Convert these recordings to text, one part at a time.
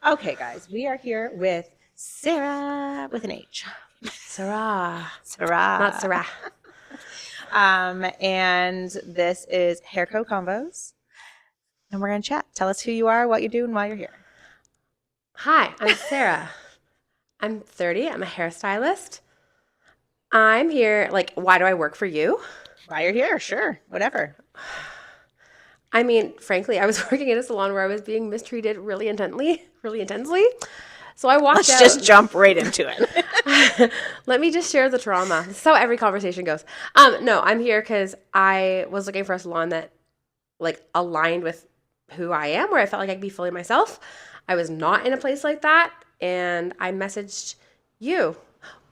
Okay, guys, we are here with Sarah with an H. Sarah, not Sarah. Sarah. And this is Hair Co Combos. And we're going to chat. Tell us who you are, what you do, and why you're here. Hi, I'm Sarah. I'm 30. I'm a hairstylist. I'm here. Why do I work for you? Why you're here, sure, whatever. I mean, frankly, I was working in a salon where I was being mistreated really intensely. So I walked Let's out. just jump right into it. Let me just share the trauma. This is how every conversation goes. No, I'm here because I was looking for a salon that aligned with who I am, where I felt like I could be fully myself. I was not in a place like that, and I messaged you.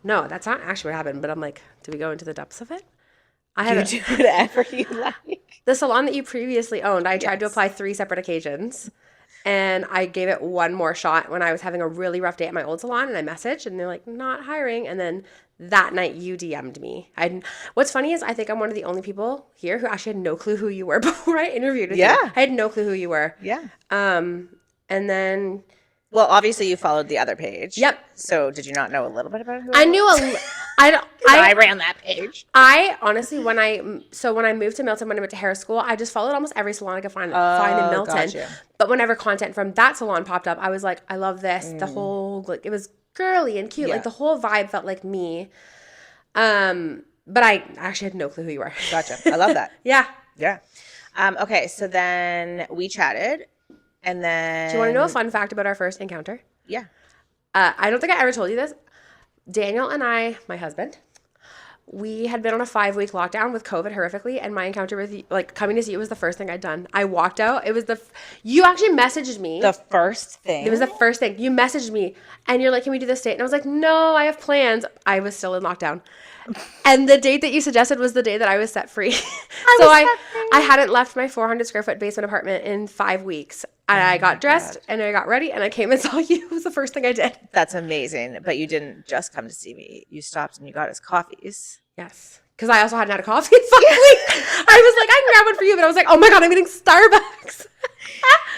No, that's not actually what happened, but I'm like, do we go into the depths of it? I had You do whatever you like. the salon that you previously owned. I tried to Yes. apply 3 separate occasions, and I gave it one more shot when I was having a really rough day at my old salon, and I messaged, and they're like, not hiring. And then that night, you DM'd me. What's funny is I think I'm one of the only people here who actually had no clue who you were before I interviewed with you. Yeah. I had no clue who you were. Yeah. And then Well, obviously you followed the other page. Yep. So did you not know a little bit about who I I knew was? I don't. I ran that page. I honestly, when I moved to Milton, when I went to hair school, I just followed almost every salon I could find in Milton. Gotcha. But whenever content from that salon popped up, I was like, I love this. The whole it was girly and cute. Yeah. Like the whole vibe felt like me. But I actually had no clue who you were. Gotcha. I love that. Yeah. Yeah. Okay, so then we chatted, and then Do you want to know a fun fact about our first encounter? Yeah. I don't think I ever told you this. Daniel and I, my husband, we had been on a 5-week lockdown with COVID horrifically, and my encounter with you, coming to see you, was the first thing I'd done. I walked out. It was you actually messaged me. The first thing. It was the first thing. You messaged me, and you're like, can we do this date? And I was like, no, I have plans. I was still in lockdown. And the date that you suggested was the day that I was set free. I hadn't left my 400 square foot basement apartment in 5 weeks. And I got dressed and I got ready and I came and saw you. It was the first thing I did. That's amazing. But you didn't just come to see me. You stopped and you got us coffees. Yes. Because I also hadn't had a coffee in 5 weeks. I was like, I can grab one for you. But I was like, oh my God, I'm getting Starbucks.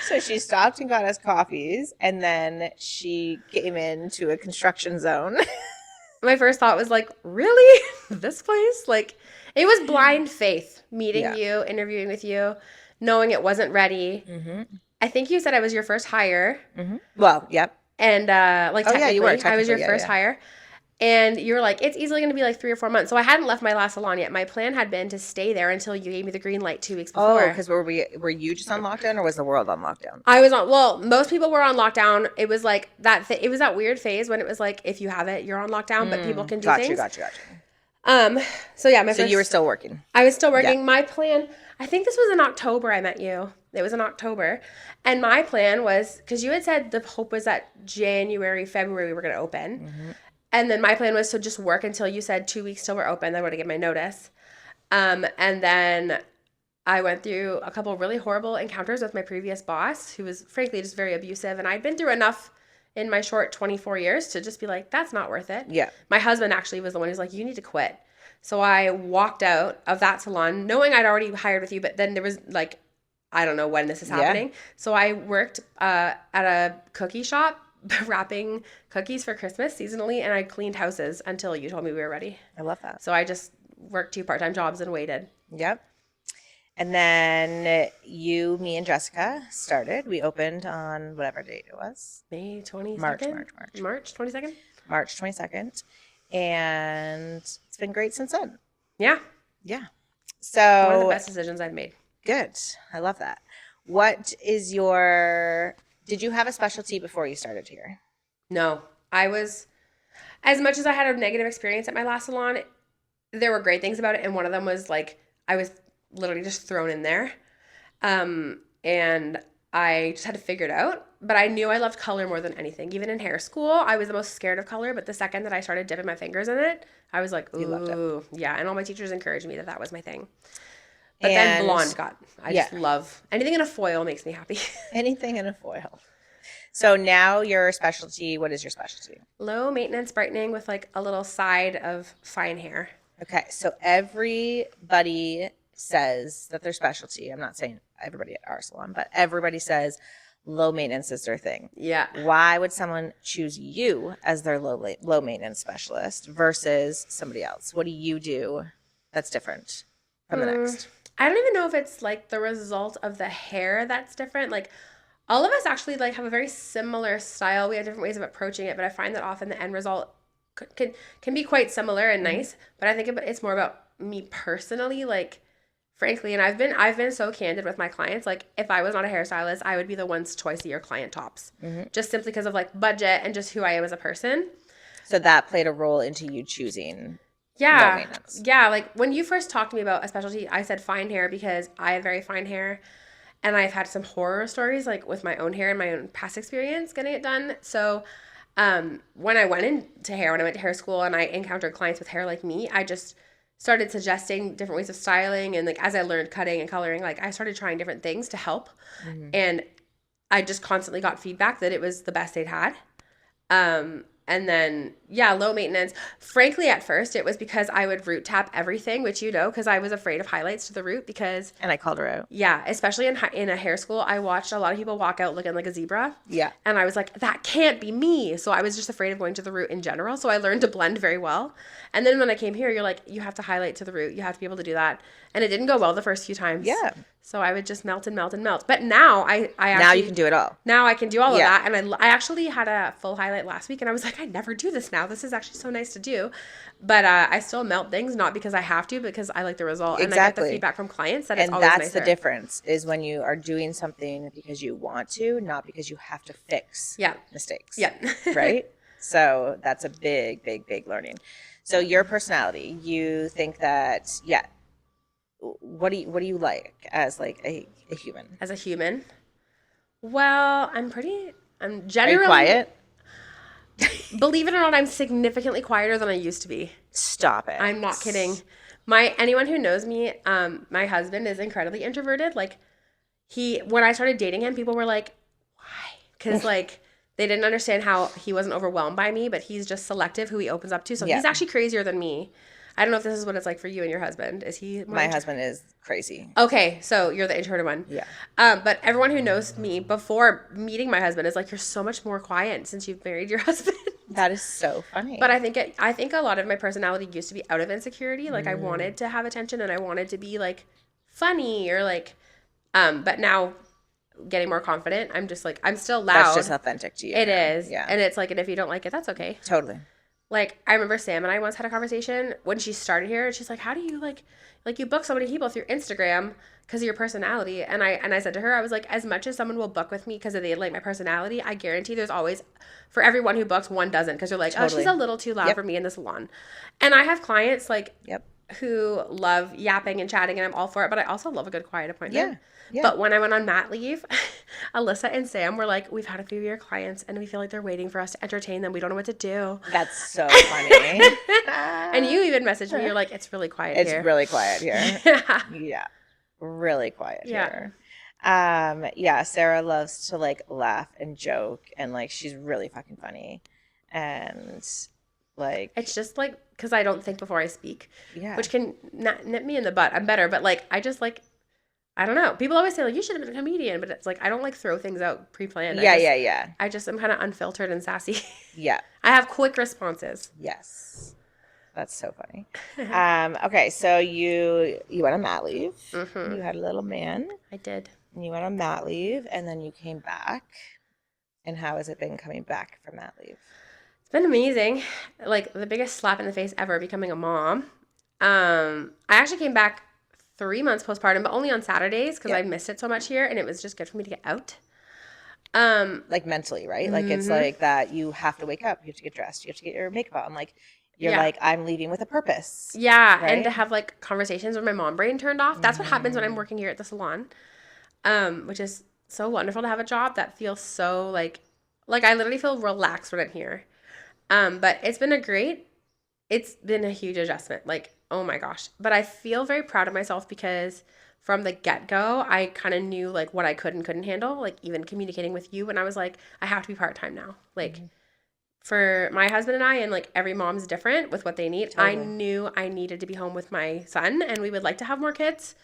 So she stopped and got us coffees, and then she came into a construction zone. My first thought was like, really? This place? It was blind faith meeting you, interviewing with you, knowing it wasn't ready. Mm-hmm. I think you said I was your first hire. Mm-hmm. Well, yep. And you were. I was your first hire. And you were like, it's easily going to be 3 or 4 months. So I hadn't left my last salon yet. My plan had been to stay there until you gave me the green light 2 weeks before. Oh, because were you just on lockdown, or was the world on lockdown? I was on. Well, most people were on lockdown. It was like that. It was that weird phase when it was like, if you have it, you're on lockdown, but people can do things. Gotcha. So yeah, So you were still working. I was still working. Yeah. My plan, I think this was in October I met you. It was in October. And my plan was, because you had said the hope was that January, February we were going to open. Mm-hmm. And then my plan was to just work until you said 2 weeks till we're open. Then I want to get my notice. And then I went through a couple of really horrible encounters with my previous boss, who was frankly just very abusive. And I'd been through enough in my short 24 years to just be like, that's not worth it. Yeah. My husband actually was the one who's like, you need to quit. So I walked out of that salon knowing I'd already hired with you, but then there was I don't know when this is happening. Yeah. So I worked at a cookie shop wrapping cookies for Christmas seasonally, and I cleaned houses until you told me we were ready. I love that. So I just worked 2 part-time jobs and waited. Yep. And then you, me, and Jessica started. We opened on whatever date it was. May 22nd? March 22nd? March 22nd. And it's been great since then. Yeah. Yeah. So one of the best decisions I've made. Good. I love that. Did you have a specialty before you started here? No. As much as I had a negative experience at my last salon, there were great things about it. And one of them was I was literally just thrown in there. And I just had to figure it out. But I knew I loved color more than anything. Even in hair school, I was the most scared of color. But the second that I started dipping my fingers in it, I was like, ooh. You loved it. Yeah. And all my teachers encouraged me that was my thing. But then blonde I just love anything in a foil makes me happy. Anything in a foil. So now your specialty, what is your specialty? Low maintenance brightening with a little side of fine hair. Okay. So everybody says that their specialty, I'm not saying everybody at our salon, but everybody says low maintenance is their thing. Yeah. Why would someone choose you as their low maintenance specialist versus somebody else? What do you do that's different from the next? I don't even know if it's like the result of the hair that's different. Like all of us actually like have a very similar style. We have different ways of approaching it, but I find that often the end result can be quite similar and nice. But I think it's more about me personally, like frankly, and I've been so candid with my clients. Like if I was not a hairstylist, I would be the once twice a year client tops, just simply because of like budget and just who I am as a person. So that played a role into you choosing low Yeah. maintenance. Yeah. Like when you first talked to me about a specialty, I said fine hair because I have very fine hair. And I've had some horror stories like with my own hair and my own past experience getting it done. So when I went into hair, when I went to hair school and I encountered clients with hair like me, I just started suggesting different ways of styling. And like as I learned cutting and coloring, like I started trying different things to help. And I just constantly got feedback that it was the best they'd had. And then, yeah, low maintenance. Frankly, at first, it was because I would root tap everything, which you know, because I was afraid of highlights to the root. Because, And I called her out. yeah, especially in a hair school, I watched a lot of people walk out looking like a zebra. Yeah. And I was like, that can't be me. So I was just afraid of going to the root in general. So I learned to blend very well. And then when I came here, you're like, you have to highlight to the root. You have to be able to do that. And it didn't go well the first few times. Yeah. So I would just melt and melt and melt. But now I actually, Now you can do it all. now I can do all of Yeah. that. And I actually had a full highlight last week and I was like, I never do this now. This is actually so nice to do. But I still melt things, not because I have to, because I like the result. And I get the Exactly. feedback from clients that it's And always that's nicer. the difference is when you are doing something because you want to, not because you have to fix Yeah. mistakes. Yeah. Right? So that's a big, big, big learning. So your personality, you think that, yeah. What do you like as like a human? As a human. Well, I'm Are you generally quiet? Believe it or not, I'm significantly quieter than I used to be. Stop it. I'm not kidding. Anyone who knows me, my husband is incredibly introverted. Like when I started dating him, people were like, "Why?" Because like they didn't understand how he wasn't overwhelmed by me, but he's just selective who he opens up to. So Yeah. he's actually crazier than me. I don't know if this is what it's like for you and your husband. Is he more My husband is crazy. Okay, so you're the introverted one. Yeah. But everyone who knows me before meeting my husband is like, you're so much more quiet since you've married your husband. That is so funny. But I think a lot of my personality used to be out of insecurity. Like I wanted to have attention and I wanted to be like funny or like, but now getting more confident, I'm just like, I'm still loud. That's just authentic to you. It now. is. Yeah. And it's like, and if you don't like it, that's okay. Totally. Like I remember Sam and I once had a conversation when she started here and she's like, how do you like you book so many people through Instagram because of your personality? And I said to her, I was like, as much as someone will book with me because they like my personality, I guarantee there's always, for everyone who books, one doesn't, because you're like, oh, Totally. she's a little too loud Yep. for me in the salon. And I have clients like Yep. who love yapping and chatting and I'm all for it, but I also love a good quiet appointment. Yeah. Yeah. But when I went on mat leave, Alyssa and Sam were like, we've had a few of your clients and we feel like they're waiting for us to entertain them. We don't know what to do. That's so funny. And you even messaged me, you're like, it's really quiet It's here. really quiet here. Yeah. Yeah. Really quiet Yeah. here. Yeah, Sarah loves to like laugh and joke and like she's really fucking funny. And like It's just like, because I don't think before I speak, yeah. which can nip me in the butt. I'm better, but like, I just like, I don't know. People always say like, you should have been a comedian, but it's like, I don't like throw things out pre-planned. Yeah. I just am kind of unfiltered and sassy. Yeah. I have quick responses. Yes. That's so funny. Okay, so you went on mat leave. Mm-hmm. You had a little man I did. and you went on mat leave and then you came back. And how has it been coming back from mat leave? It's been amazing. Like the biggest slap in the face ever becoming a mom. I actually came back 3 months postpartum, but only on Saturdays because Yeah. I missed it so much here and it was just good for me to get out. Like mentally, right? Like it's like that you have to wake up, you have to get dressed, you have to get your makeup on. Like you're Yeah. like, I'm leaving with a purpose. Yeah, and Right? to have like conversations with my mom brain turned off. That's what happens when I'm working here at the salon. Which is so wonderful to have a job that feels so like I literally feel relaxed when I'm here. But it's been a huge adjustment. Like, oh my gosh. But I feel very proud of myself because from the get-go, I kind of knew like what I could and couldn't handle, like even communicating with you. And I was like, I have to be part-time now. Like for my husband and I, and like every mom's different with what they need. I Totally. knew I needed to be home with my son and we would like to have more kids.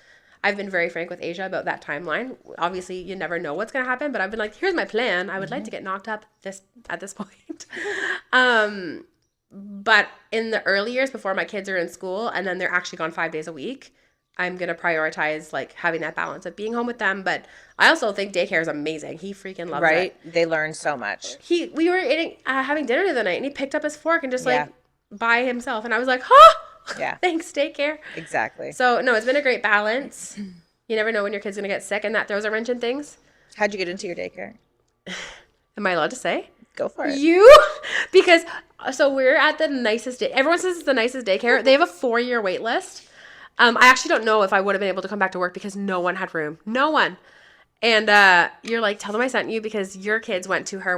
I've been very frank with Asia about that timeline. Obviously, you never know what's going to happen, but I've been like, here's my plan. I would like to get knocked up at this point. But in the early years before my kids are in school and then they're actually gone 5 days a week, I'm going to prioritize like having that balance of being home with them. But I also think daycare is amazing. He freaking loves Right? it. They learn so much. We were having dinner the other night and he picked up his fork and just Yeah. like by himself. And I was like, huh? Yeah. Thanks, daycare. Exactly. So no, it's been a great balance. You never know when your kid's going to get sick and that throws a wrench in things. How'd you get into your daycare? Am I allowed to say? Go for it. Because so we're at the nicest day. Everyone says it's the nicest daycare. They have a 4-year wait list. I actually don't know if I would have been able to come back to work because no one had room. No one. And you're like, tell them I sent you because your kids went to her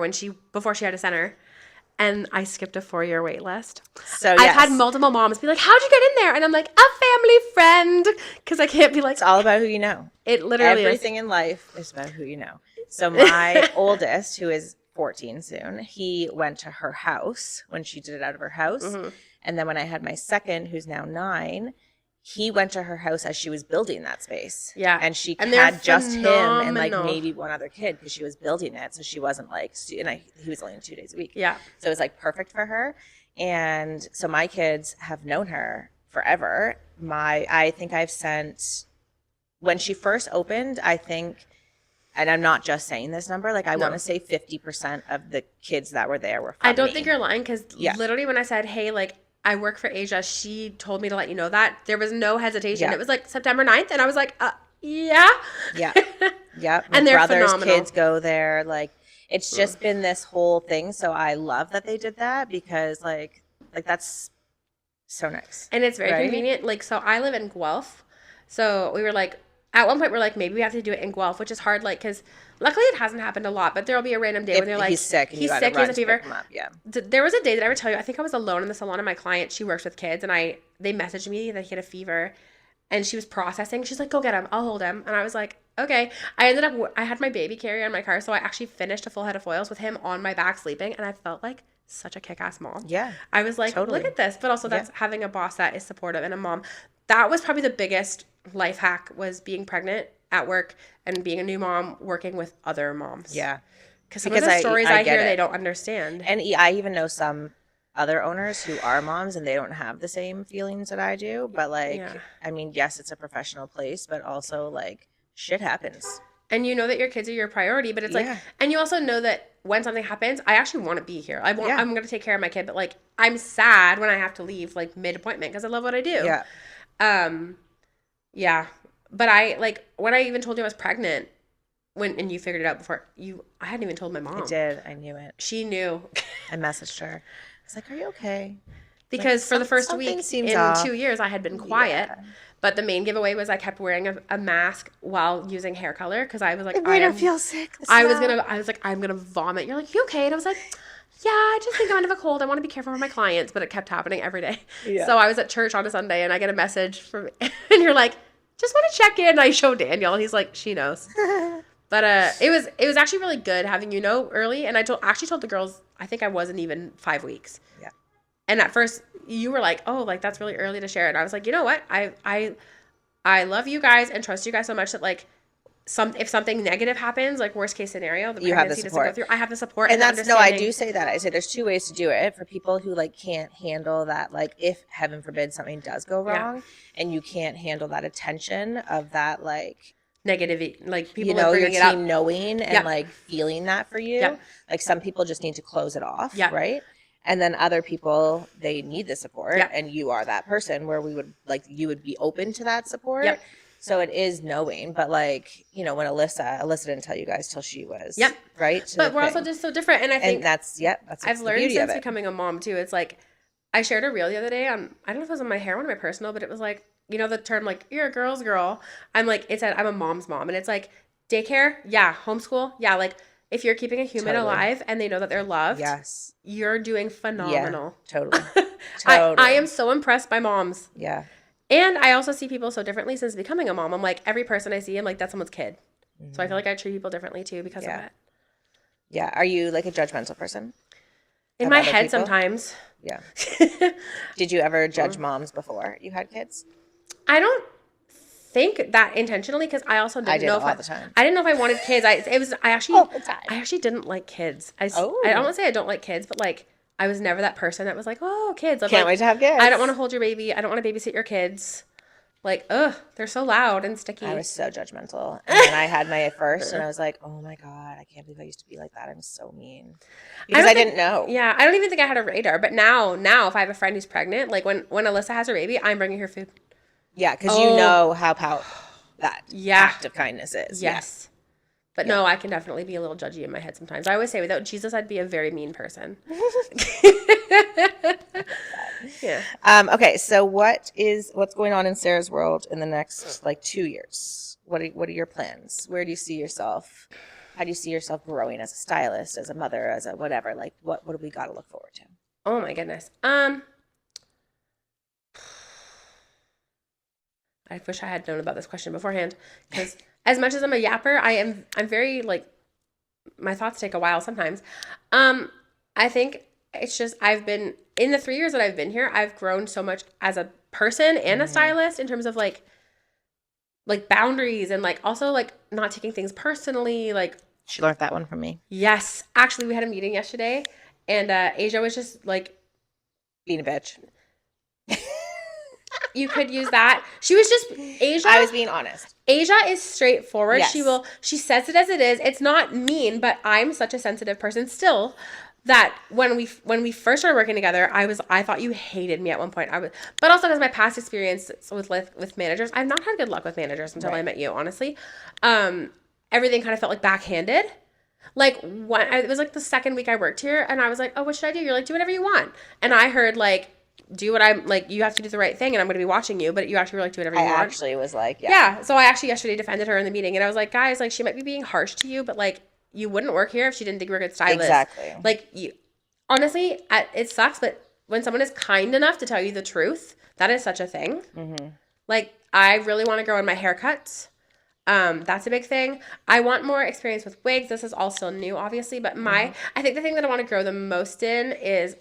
before she had a center. And I skipped a 4-year wait list. So I've had multiple moms be like, how'd you get in there? And I'm like, a family friend. Because I can't be like, It's all about who you know. it literally Everything in life is about who you know. So my oldest, who is 14 soon, he went to her house when she did it out of her house. Mm-hmm. And then when I had my second, who's now 9, he went to her house as she was building that space. Yeah. And she And they're had just him and like phenomenal. maybe one other kid because she was building it. So she wasn't like, he was only in 2 days a week. Yeah. So it was like perfect for her. And so my kids have known her forever. I think I've sent, when she first opened, I think, and I'm not just saying this number, like I want to say 50% of the kids that were there were from I don't me. think you're lying because literally when I said, hey, like, I work for Asia, she told me to let you know that. There was no hesitation. Yeah. It was like September 9th, and I was like, yeah. Yeah. Yeah. My And they're brother's phenomenal. kids go there. Like, it's just been this whole thing. So I love that they did that because like that's so nice. And it's very Right? convenient. Like, so I live in Guelph. So we were like, at one point, we're like, maybe we have to do it in Guelph, which is hard, like, because luckily it hasn't happened a lot, but there'll be a random day when they're like, he's sick, and he's you gotta sick, he run has a to fever. pick him up. Yeah. There was a day that I would tell you, I think I was alone in the salon, and my client, she works with kids, and they messaged me that he had a fever, and she was processing. She's like, go get him, I'll hold him. And I was like, okay. I had my baby carrier in my car, so I actually finished a full head of foils with him on my back sleeping, and I felt like such a kick-ass mom. Yeah. I was like, Totally. look at this. But also that's having a boss that is supportive and a mom. That was probably the biggest life hack, was being pregnant at work and being a new mom working with other moms. Yeah. Because some of the stories I hear, they don't understand. And I even know some other owners who are moms and they don't have the same feelings that I do. But like, Yeah. I mean, yes, it's a professional place, but also like shit happens. And you know that your kids are your priority, but it's like, and you also know that when something happens, I actually want to be here. I'm going to take care of my kid, but like, I'm sad when I have to leave like mid appointment because I love what I do. Yeah. Yeah. But I like, when I even told you I was pregnant, and you figured it out before I hadn't even told my mom. I did. I knew it. She knew. I messaged her. I was like, are you okay? Because Like, for the first something week seems in off. 2 years, I had been quiet. Yeah. But the main giveaway was I kept wearing a mask while using hair color because I was like, I don't feel sick. I was like, I'm gonna vomit. You're like, you okay? And I was like, yeah, I just think I'm kind of a cold. I want to be careful for my clients, but it kept happening every day. Yeah. So I was at church on a Sunday and I get a message from, and you're like, just want to check in. I show Daniel. He's like, she knows. But it was actually really good having early. And I actually told the girls, I think I wasn't even 5 weeks. Yeah. And at first you were like, oh, like that's really early to share. And I was like, you know what? I love you guys and trust you guys so much that like if something negative happens, like worst case scenario, the You have the pregnancy doesn't support. go through. I have the support And the that's no, I understanding. do say that. I say there's 2 ways to do it for people who like can't handle that. Like if heaven forbid something does go wrong, and you can't handle that attention of that, like Negative, like people you know are your bringing it up. team knowing and Yep. like feeling that for you. Yep. Like some people just need to close it off, Yep. right? And then other people, they need the support, Yep. and you are that person where you would be open to that support. Yep. So it is knowing, but like, you know, when Alyssa didn't tell you guys till she was Yep. right. to But the we're also thing. just so different. And I think and that's I've the learned beauty since of it. becoming a mom too. It's like I shared a reel the other day on, I don't know if it was on my hair one or my personal, but it was like, you know, the term like you're a girl's girl. I'm like, it said I'm a mom's mom, and it's like daycare, yeah, homeschool, yeah. Like if you're keeping a human Totally. alive and they know that they're loved, Yes. you're doing phenomenal. Totally. I am so impressed by moms. Yeah. And I also see people so differently since becoming a mom. I'm like, every person I see, I'm like, that's someone's kid. So I feel like I treat people differently too because Yeah. of it. Yeah. Are you like a judgmental person? In Of my other head people? sometimes. Yeah. Did you ever judge moms before you had kids? I don't think that intentionally because I also I didn't did know if all the time. I didn't know if I wanted kids. I All the time. actually didn't like kids. I don't Oh. want to say I don't like kids, but like I was never that person that was like, oh, kids. I'm Can't like, wait to have kids. I don't want to hold your baby. I don't want to babysit your kids. Like, ugh, they're so loud and sticky. I was so judgmental. And then I had my first, and I was like, oh my God, I can't believe I used to be like that. I'm so mean. Because I didn't know. Yeah, I don't even think I had a radar. But now if I have a friend who's pregnant, like when Alyssa has her baby, I'm bringing her food. Yeah, because you know how powerful that Yeah. act of kindness is. Yes. But no, I can definitely be a little judgy in my head sometimes. I always say without Jesus, I'd be a very mean person. Yeah. Okay, so what's going on in Sarah's world in the next like 2 years? What are your plans? Where do you see yourself? How do you see yourself growing as a stylist, as a mother, as a whatever? Like what do we got to look forward to? Oh my goodness. I wish I had known about this question beforehand because as much as I'm a yapper, I'm very like my thoughts take a while sometimes. I think it's just I've been in the 3 years that I've been here, I've grown so much as a person and a stylist in terms of like boundaries and like also like not taking things personally. Like She learned that one from me. yes, actually we had a meeting yesterday and Asia was just like Being a bitch. you could use that. She was just Asia. I was being honest. Asia is straightforward. Yes. She says it as it is. It's not mean, but I'm such a sensitive person still that when we first started working together, I thought you hated me at one point. But also because my past experience with managers, I've not had good luck with managers until I met you, honestly. Everything kind of felt like backhanded. Like it was like the second week I worked here and I was like, oh, what should I do? You're like, do whatever you want. And I heard like, do what I'm like, you have to do the right thing and I'm going to be watching you, but you actually were like, do whatever you want. I actually was like, yeah. So I actually yesterday defended her in the meeting and I was like, guys, like she might be being harsh to you, but like you wouldn't work here if she didn't think you were a good stylist. Exactly. Like you, honestly, it sucks, but when someone is kind enough to tell you the truth, that is such a thing. Mm-hmm. Like I really want to grow in my haircuts. That's a big thing. I want more experience with wigs. This is all still new, obviously, but I think the thing that I want to grow the most in is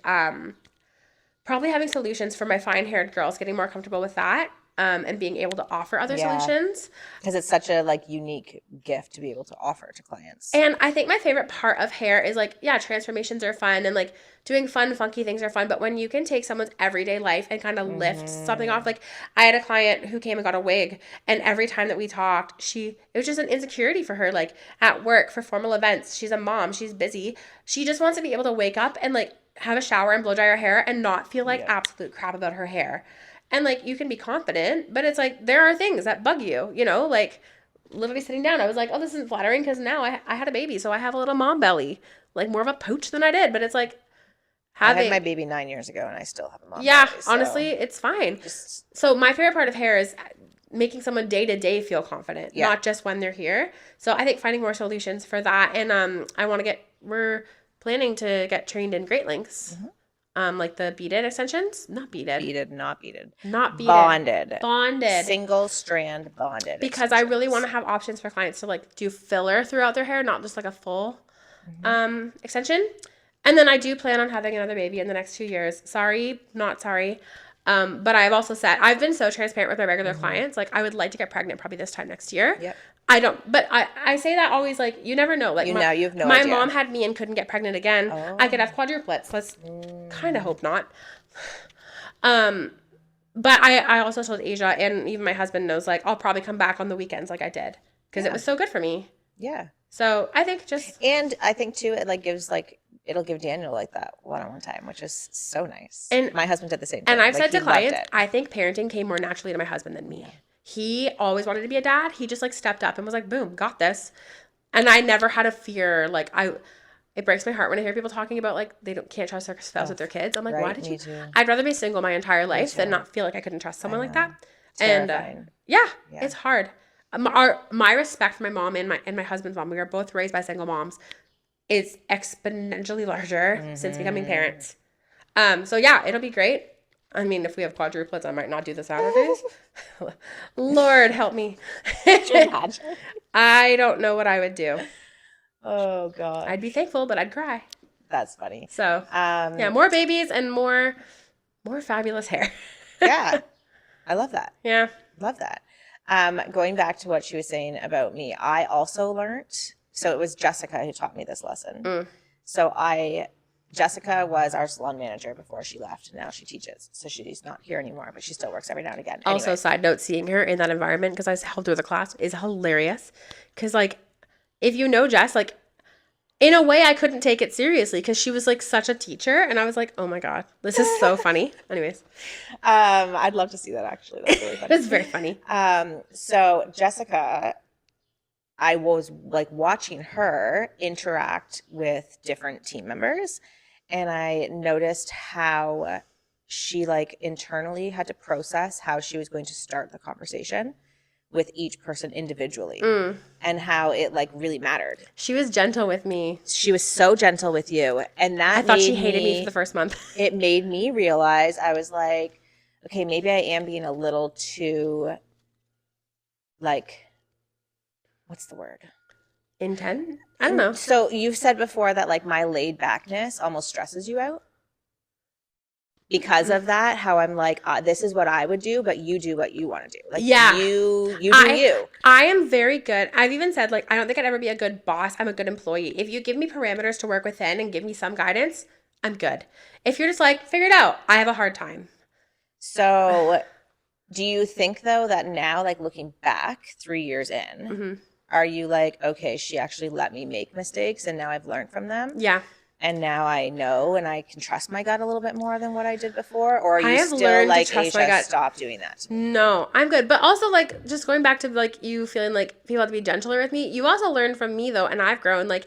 probably having solutions for my fine haired girls, getting more comfortable with that. And being able to offer other solutions. Because it's such a like unique gift to be able to offer to clients. And I think my favorite part of hair is like, yeah, transformations are fun and like doing fun, funky things are fun. But when you can take someone's everyday life and kind of lift something off, like I had a client who came and got a wig and every time that we talked, it was just an insecurity for her, like at work for formal events. She's a mom, she's busy. She just wants to be able to wake up and like have a shower and blow dry her hair and not feel like absolute crap about her hair. And, like, you can be confident, but it's, like, there are things that bug you, you know? Like, literally sitting down, I was like, oh, this isn't flattering because now I had a baby, so I have a little mom belly. Like, more of a pooch than I did. But it's, like, I had my baby 9 years ago, and I still have a mom belly. Yeah, honestly, it's fine. Just, so my favorite part of hair is making someone day-to-day feel confident, not just when they're here. So I think finding more solutions for that. And we're planning to get trained in Great Lengths. Mm-hmm. Like the beaded extensions, not beaded. Beaded, not beaded. Not beaded. Bonded. Single strand bonded. Because I really want to have options for clients to like do filler throughout their hair, not just like a full extension. And then I do plan on having another baby in the next 2 years. Sorry, not sorry. But I've also said, I've been so transparent with my regular clients. Like I would like to get pregnant probably this time next year. Yep. I don't, but I say that always like, you never know. Like you have no my idea. mom had me and couldn't get pregnant again. Oh. I could have quadruplets. Let's kind of hope not. But I also told Asia and even my husband knows like, I'll probably come back on the weekends like I did because it was so good for me. Yeah. So I think and I think too, it like gives like, it'll give Daniel like that one-on-one time, which is so nice. And my husband did the same thing. And I've said to clients, I think parenting came more naturally to my husband than me. He always wanted to be a dad. He just like stepped up and was like, boom, got this. And I never had a fear. Like it breaks my heart when I hear people talking about like they can't trust their spouse with their kids. I'm like, why did you? Too. I'd rather be single my entire life than not feel like I couldn't trust someone like that. Terrifying. And it's hard. My respect for my mom and my husband's mom, we were both raised by single moms, is exponentially larger since becoming parents. So yeah, it'll be great. I mean, if we have quadruplets, I might not do the Saturdays. Lord help me. I don't know what I would do. Oh God. I'd be thankful, but I'd cry. That's funny. So more babies and more fabulous hair. Yeah. I love that. Yeah. Love that. Going back to what she was saying about me, I also learned. So it was Jessica who taught me this lesson. So Jessica was our salon manager before she left, and now she teaches. So she's not here anymore, but she still works every now and again. Also, Anyway. side note, seeing her in that environment, because I helped her with the class, is hilarious. Because, like, if you know Jess, like, in a way, I couldn't take it seriously because she was, like, such a teacher. And I was like, oh, my God, this is so funny. Anyways. I'd love to see that, actually. That's really funny. It's very funny. So Jessica, I was, like, watching her interact with different team members. And I noticed how she, like, internally had to process how she was going to start the conversation with each person individually and how it, like, really mattered. She was gentle with me. She was so gentle with you. And that I thought she hated me for the first month. It made me realize, I was like, okay, maybe I am being a little too, like, what's the word? Intense? I don't know. So you've said before that, like, my laid backness almost stresses you out. Because of that, how I'm like, this is what I would do, but you do what you want to do. Like, yeah. You do you. I am very good. I've even said, like, I don't think I'd ever be a good boss. I'm a good employee. If you give me parameters to work within and give me some guidance, I'm good. If you're just like, figure it out, I have a hard time. So do you think, though, that now, like, looking back 3 years in, are you like, okay, she actually let me make mistakes and now I've learned from them? Yeah. And now I know and I can trust my gut a little bit more than what I did before? Or are you still like, Aisha, stop doing that? No, I'm good. But also, like, just going back to, like, you feeling like people have to be gentler with me, you also learned from me, though, and I've grown. Like,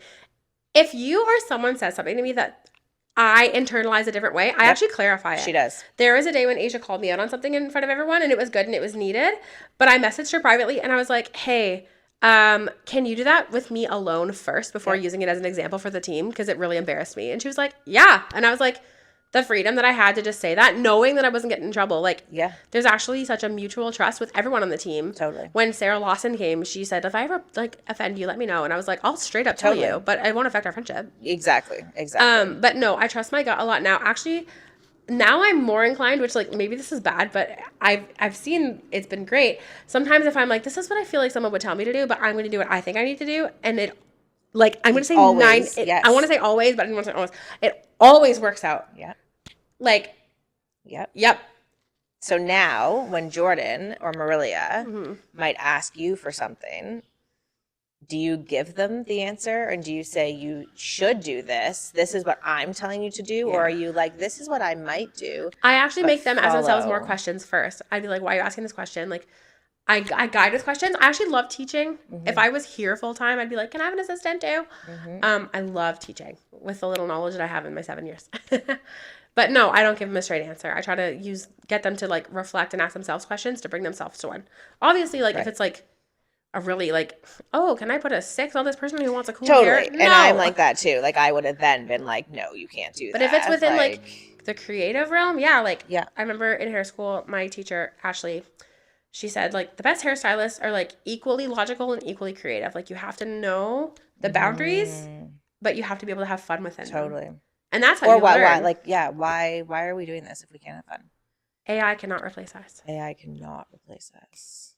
if you or someone says something to me that I internalize a different way, I actually clarify it. She does. There was a day when Aisha called me out on something in front of everyone, and it was good and it was needed. But I messaged her privately, and I was like, hey, can you do that with me alone first before using it as an example for the team? Because it really embarrassed me. And she was like, yeah. And I was like, the freedom that I had to just say that, knowing that I wasn't getting in trouble. Like, there's actually such a mutual trust with everyone on the team. Totally. When Sarah Lawson came, she said, if I ever, like, offend you, let me know. And I was like, I'll straight up tell you, but it won't affect our friendship. Exactly. But no, I trust my gut a lot now. Actually, now I'm more inclined, which, like, maybe this is bad, but I've seen it's been great. Sometimes if I'm like, this is what I feel like someone would tell me to do, but I'm going to do what I think I need to do, and it, like, I'm going to say always, I want to say always, but I didn't want to say always. It always works out. Yeah. Like, Yep. So now when Jordan or Marilia might ask you for something, do you give them the answer, and do you say, you should do this? This is what I'm telling you to do. Or are you like, this is what I might do? I actually make them ask themselves more questions first. I'd be like, why are you asking this question? Like, I guide with questions. I actually love teaching. If I was here full time, I'd be like, can I have an assistant too? I love teaching with the little knowledge that I have in my 7 years. But no, I don't give them a straight answer. I try to get them to, like, reflect and ask themselves questions to bring themselves to one. Obviously, like, if it's like a really, like, oh, can I put a 6 on this person who wants a cool hair? No. And I'm like that too. Like, I would have then been like, no, you can't do that. But if it's within like the creative realm, I remember in hair school, my teacher, Ashley, she said, like, the best hairstylists are, like, equally logical and equally creative. Like, you have to know the boundaries, but you have to be able to have fun within them. And that's how you learn. Why are we doing this if we can't have fun? AI cannot replace us. AI cannot replace us.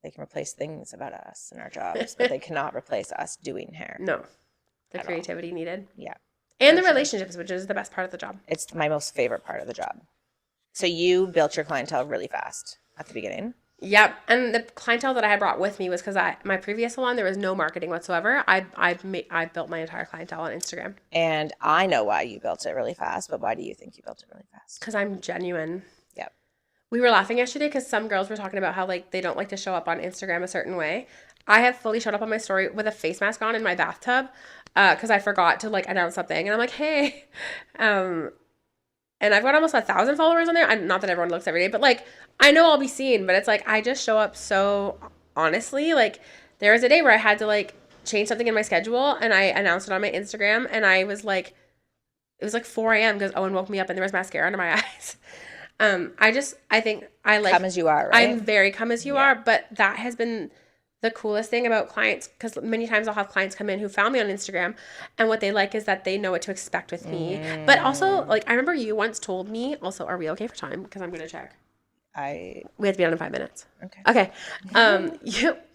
They can replace things about us and our jobs, but they cannot replace us doing hair. No. The creativity needed. Yeah. And the relationships, which is the best part of the job. It's my most favorite part of the job. So you built your clientele really fast at the beginning. Yep. And the clientele that I had brought with me was because my previous salon, there was no marketing whatsoever. I built my entire clientele on Instagram. And I know why you built it really fast, but why do you think you built it really fast? Because I'm genuine. Yep. We were laughing yesterday because some girls were talking about how, like, they don't like to show up on Instagram a certain way. I have fully showed up on my story with a face mask on in my bathtub because I forgot to, like, announce something. And I'm like, hey. And I've got almost 1,000 followers on there. Not that everyone looks every day, but, like, I know I'll be seen. But it's like, I just show up so honestly. Like, there was a day where I had to, like, change something in my schedule, and I announced it on my Instagram. And I was like, it was like 4 a.m. because Owen woke me up and there was mascara under my eyes. I think I like come as you are, right? I'm very come as you are, but that has been the coolest thing about clients, because many times I'll have clients come in who found me on Instagram, and what they like is that they know what to expect with me. But also, like, I remember you once told me, also, are we okay for time? Because I'm going to check. We have to be done in 5 minutes. Okay. Okay.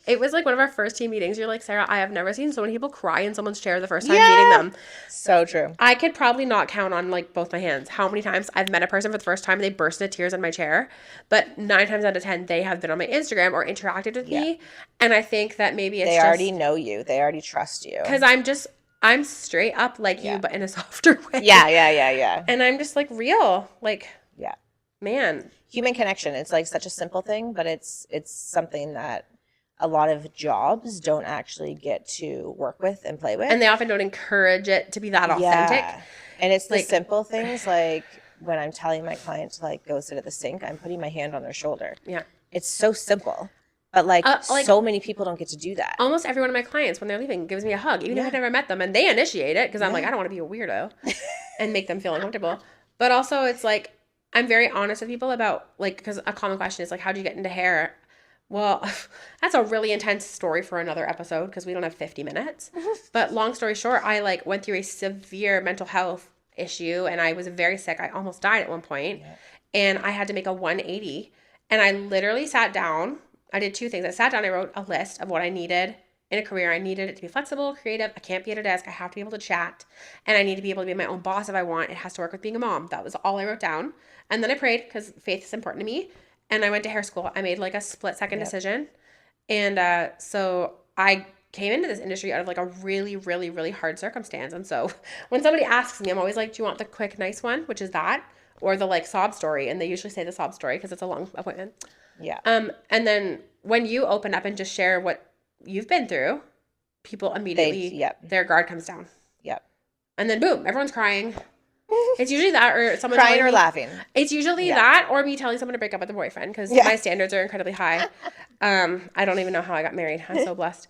It was like one of our first team meetings. You're like, Sarah, I have never seen so many people cry in someone's chair the first time meeting them. So true. I could probably not count on like both my hands how many times I've met a person for the first time and they burst into tears in my chair. But 9 times out of 10, they have been on my Instagram or interacted with me. And I think that maybe it's They already know you. They already trust you. because I'm straight up like you, but in a softer way. Yeah. And I'm just like real. Like, Yeah. man. Human connection. It's like such a simple thing, but it's something that a lot of jobs don't actually get to work with and play with. And they often don't encourage it to be that authentic. Yeah. And it's the Like- simple things like when I'm telling my client to like go sit at the sink, I'm putting my hand on their shoulder. Yeah. It's so simple. But like so many people don't get to do that. Almost every one of my clients, when they're leaving, gives me a hug, even if I've never met them, and they initiate it because I'm like, I don't want to be a weirdo and make them feel uncomfortable. But also, it's like I'm very honest with people about like because a common question is like, how do you get into hair? Well, that's a really intense story for another episode because we don't have 50 minutes. But long story short, I like went through a severe mental health issue and I was very sick. I almost died at one point, and I had to make a 180. And I literally sat down. I did 2 things. I sat down, I wrote a list of what I needed in a career. I needed it to be flexible, creative. I can't be at a desk. I have to be able to chat. And I need to be able to be my own boss if I want. It has to work with being a mom. That was all I wrote down. And then I prayed because faith is important to me. And I went to hair school. I made like a split-second decision. And so I came into this industry out of like a really, really, really hard circumstance. And so when somebody asks me, I'm always like, do you want the quick, nice one, which is that, or the like sob story? And they usually say the sob story because it's a long appointment. Yeah. And then when you open up and just share what you've been through, people immediately, their guard comes down. Yep. And then boom, everyone's crying. It's usually that or someone crying or laughing. It's usually that or me telling someone to break up with a boyfriend because my standards are incredibly high. I don't even know how I got married. I'm so blessed.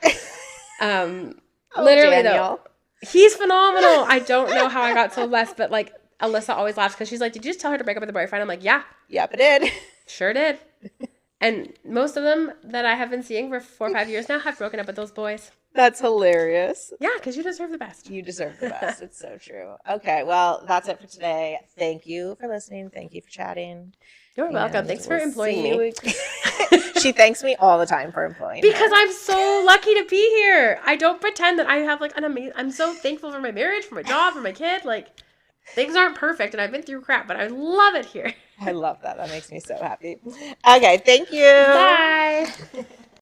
Literally Daniel. though, he's phenomenal. I don't know how I got so blessed, but like Alyssa always laughs because she's like, did you just tell her to break up with a boyfriend? I'm like, yeah. Yep, I did. Sure did. And most of them that I have been seeing for 4 or 5 years now have broken up with those boys. That's hilarious. Yeah, because you deserve the best. You deserve the best. It's so true. Okay, well, that's it for today. Thank you for listening. Thank you for chatting. You're welcome. Thanks for employing me. She thanks me all the time for employing because her. I'm so lucky to be here. I don't pretend that I have like an amazing. I'm so thankful for my marriage, for my job, for my kid. Like things aren't perfect, and I've been through crap, but I love it here. I love that. That makes me so happy. Okay, thank you. Bye.